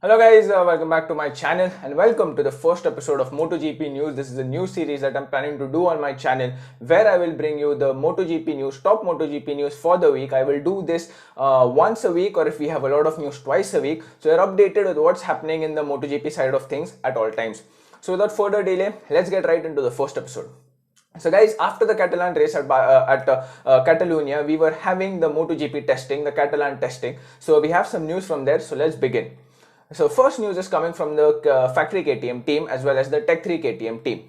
Hello guys, welcome back to my channel and welcome to the first episode of MotoGP News. This is a new series that I'm planning to do on my channel where I will bring you the MotoGP news, top MotoGP news for the week. I will do this once a week, or if we have a lot of news, twice a week. So you're updated with what's happening in the MotoGP side of things at all times. So without further delay, let's get right into the first episode. So guys, after the Catalan race at Catalonia, we were having the MotoGP testing, the Catalan testing. So we have some news from there. So let's begin. So first news is coming from the factory KTM team as well as the Tech 3 KTM team.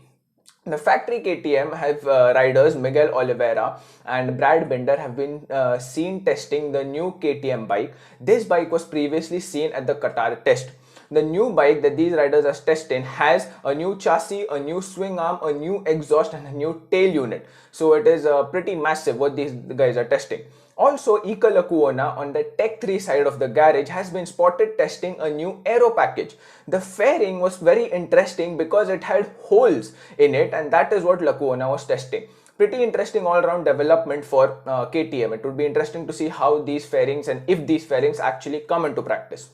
The factory KTM have riders Miguel Oliveira and Brad Binder have been seen testing the new KTM bike. This bike was previously seen at the Qatar test. The new bike that these riders are testing has a new chassis, a new swing arm, a new exhaust and a new tail unit. So it is pretty massive what these guys are testing. Also, Ika Lacuona on the Tech 3 side of the garage has been spotted testing a new aero package. The fairing was very interesting because it had holes in it, and that is what Lacuona was testing. Pretty interesting all-round development for KTM. It would be interesting to see how these fairings and if these fairings actually come into practice.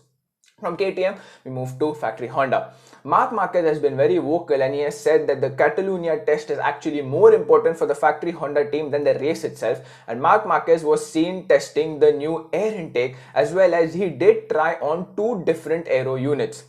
From KTM, we move to factory Honda. Marc Marquez has been very vocal and he has said that the Catalonia test is actually more important for the factory Honda team than the race itself. And Marc Marquez was seen testing the new air intake as well as he did try on two different aero units.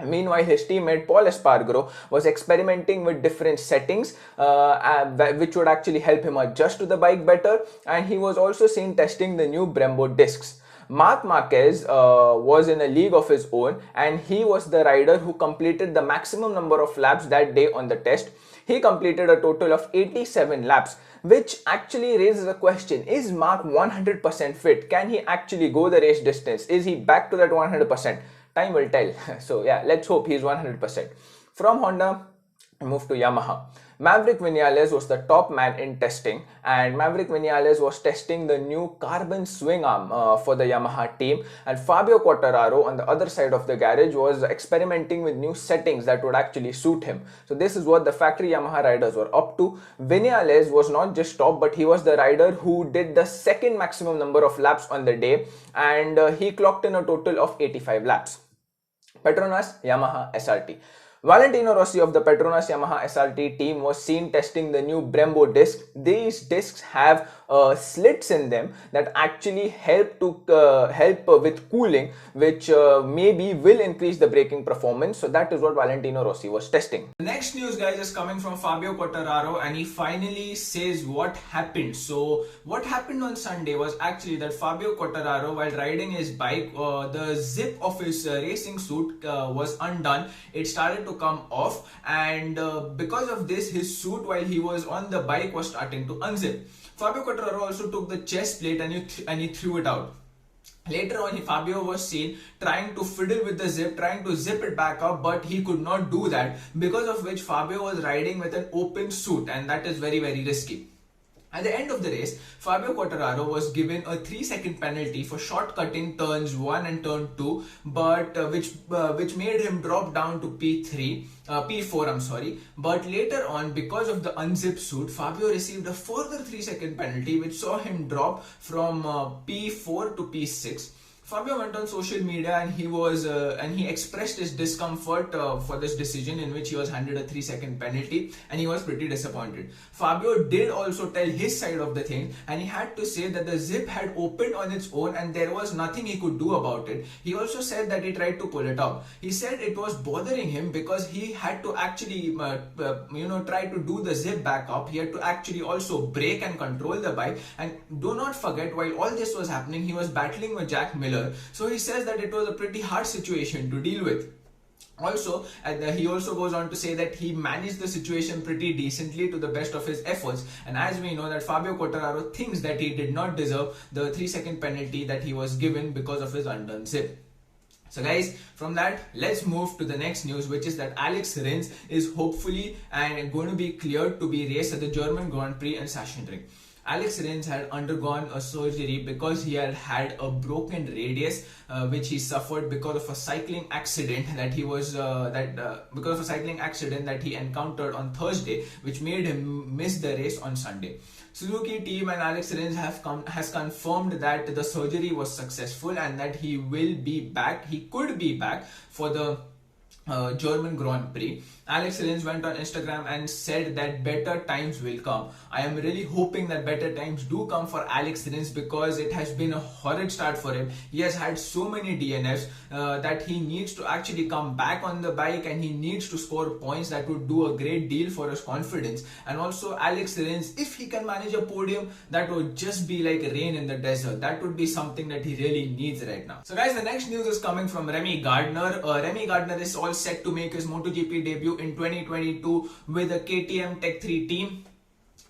Meanwhile, his teammate Paul Espargaro was experimenting with different settings which would actually help him adjust to the bike better, and he was also seen testing the new Brembo discs. Marc Marquez was in a league of his own and he was the rider who completed the maximum number of laps that day on the test. He completed a total of 87 laps, which actually raises a question. Is Marc 100% fit? Can he actually go the race distance? Is he back to that 100%? Time will tell. So yeah, let's hope he's 100%. From Honda, we move to Yamaha. Maverick Vinales was the top man in testing, and Maverick Vinales was testing the new carbon swing arm for the Yamaha team, and Fabio Quartararo on the other side of the garage was experimenting with new settings that would actually suit him. So this is what the factory Yamaha riders were up to. Vinales was not just top, but he was the rider who did the second maximum number of laps on the day, and he clocked in a total of 85 laps. Petronas Yamaha SRT. Valentino Rossi of the Petronas Yamaha SRT team was seen testing the new Brembo disc. These discs have slits in them that actually help with cooling, which maybe will increase the braking performance. So that is what Valentino Rossi was testing. The next news, guys, is coming from Fabio Quartararo, and he finally says what happened. So what happened on Sunday was actually that Fabio Quartararo, while riding his bike, the zip of his racing suit was undone. It started to come off, and because of this, his suit while he was on the bike was starting to unzip. Fabio Quartararo also took the chest plate and he threw it out. Later on, Fabio was seen trying to fiddle with the zip, trying to zip it back up, but he could not do that, because of which Fabio was riding with an open suit, and that is very, very risky. At the end of the race, Fabio Quartararo was given a 3-second penalty for shortcutting turns 1 and turn 2, but which made him drop down to P4, I'm sorry. But later on, because of the unzipped suit, Fabio received a further 3-second penalty, which saw him drop from P4 to P6. Fabio went on social media and he expressed his discomfort for this decision, in which he was handed a 3-second penalty, and he was pretty disappointed. Fabio did also tell his side of the thing, and he had to say that the zip had opened on its own and there was nothing he could do about it. He also said that he tried to pull it up. He said it was bothering him because he had to actually try to do the zip back up. He had to actually also brake and control the bike. And do not forget, while all this was happening, he was battling with Jack Miller. So he says that it was a pretty hard situation to deal with. Also, he also goes on to say that he managed the situation pretty decently to the best of his efforts. And as we know, that Fabio Quartararo thinks that he did not deserve the 3-second penalty that he was given because of his undone zip. So guys, from that, let's move to the next news, which is that Alex Rins is hopefully going to be cleared to be raced at the German Grand Prix in Sachsenring. Alex Rins had undergone a surgery because he had had a broken radius, which he suffered because of a cycling accident that he encountered on Thursday, which made him miss the race on Sunday. Suzuki team and Alex Rins has confirmed that the surgery was successful and that he will be back. He could be back for the German Grand Prix. Alex Rins went on Instagram and said that better times will come. I am really hoping that better times do come for Alex Rins, because it has been a horrid start for him. He has had so many DNFs that he needs to actually come back on the bike, and he needs to score points that would do a great deal for his confidence. And also Alex Rins, if he can manage a podium, that would just be like rain in the desert. That would be something that he really needs right now. So guys, the next news is coming from Remy Gardner. Remy Gardner is all set to make his MotoGP debut in 2022 with the KTM Tech 3 team.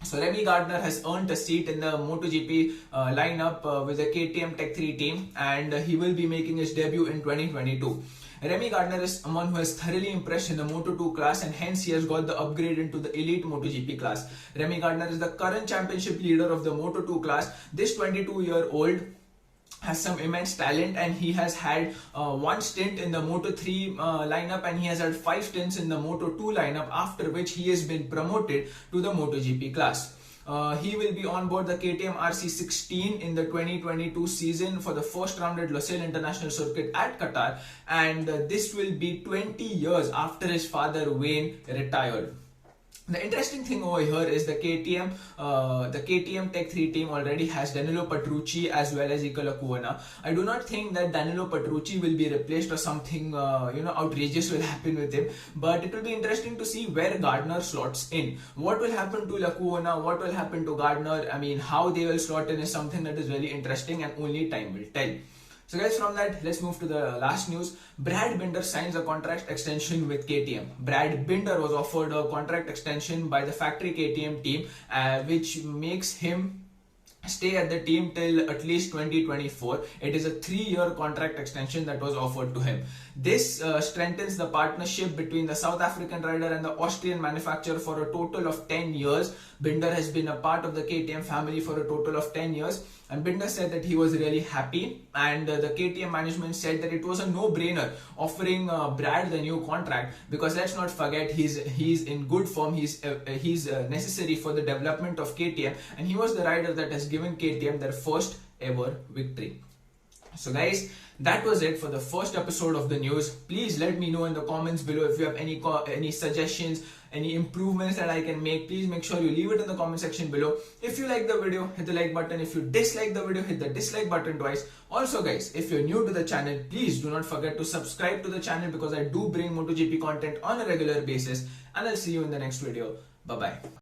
So Remy Gardner has earned a seat in the MotoGP lineup with the KTM Tech 3 team, and he will be making his debut in 2022. Remy Gardner is someone who has thoroughly impressed in the Moto2 class, and hence he has got the upgrade into the elite MotoGP class. Remy Gardner is the current championship leader of the Moto2 class. This 22-year-old has some immense talent, and he has had one stint in the Moto3 lineup, and he has had 5 stints in the Moto2 lineup, after which he has been promoted to the MotoGP class. He will be on board the KTM RC16 in the 2022 season for the first round at Losail International Circuit at Qatar, and this will be 20 years after his father Wayne retired. The interesting thing over here is the KTM Tech 3 team already has Danilo Petrucci as well as Iker Lecuona. I do not think that Danilo Petrucci will be replaced or something outrageous will happen with him, but it will be interesting to see where Gardner slots in. What will happen to Lecuona, what will happen to Gardner, I mean how they will slot in is something that is very interesting, and only time will tell. So guys, from that, let's move to the last news. Brad Binder signs a contract extension with KTM. Brad Binder was offered a contract extension by the factory KTM team, which makes him stay at the team till at least 2024. It is a 3-year contract extension that was offered to him. This strengthens the partnership between the South African rider and the Austrian manufacturer for a total of 10 years. Binder has been a part of the KTM family for a total of 10 years. And Binder said that he was really happy, and the KTM management said that it was a no-brainer offering Brad the new contract, because let's not forget he's in good form, he's necessary for the development of KTM, and he was the rider that has given KTM their first ever victory. So guys, that was it for the first episode of the news. Please let me know in the comments below if you have any suggestions, any improvements that I can make. Please make sure you leave it in the comment section below. If you like the video, hit the like button. If you dislike the video, hit the dislike button twice. Also guys, if you're new to the channel, please do not forget to subscribe to the channel, because I do bring MotoGP content on a regular basis, and I'll see you in the next video. Bye bye.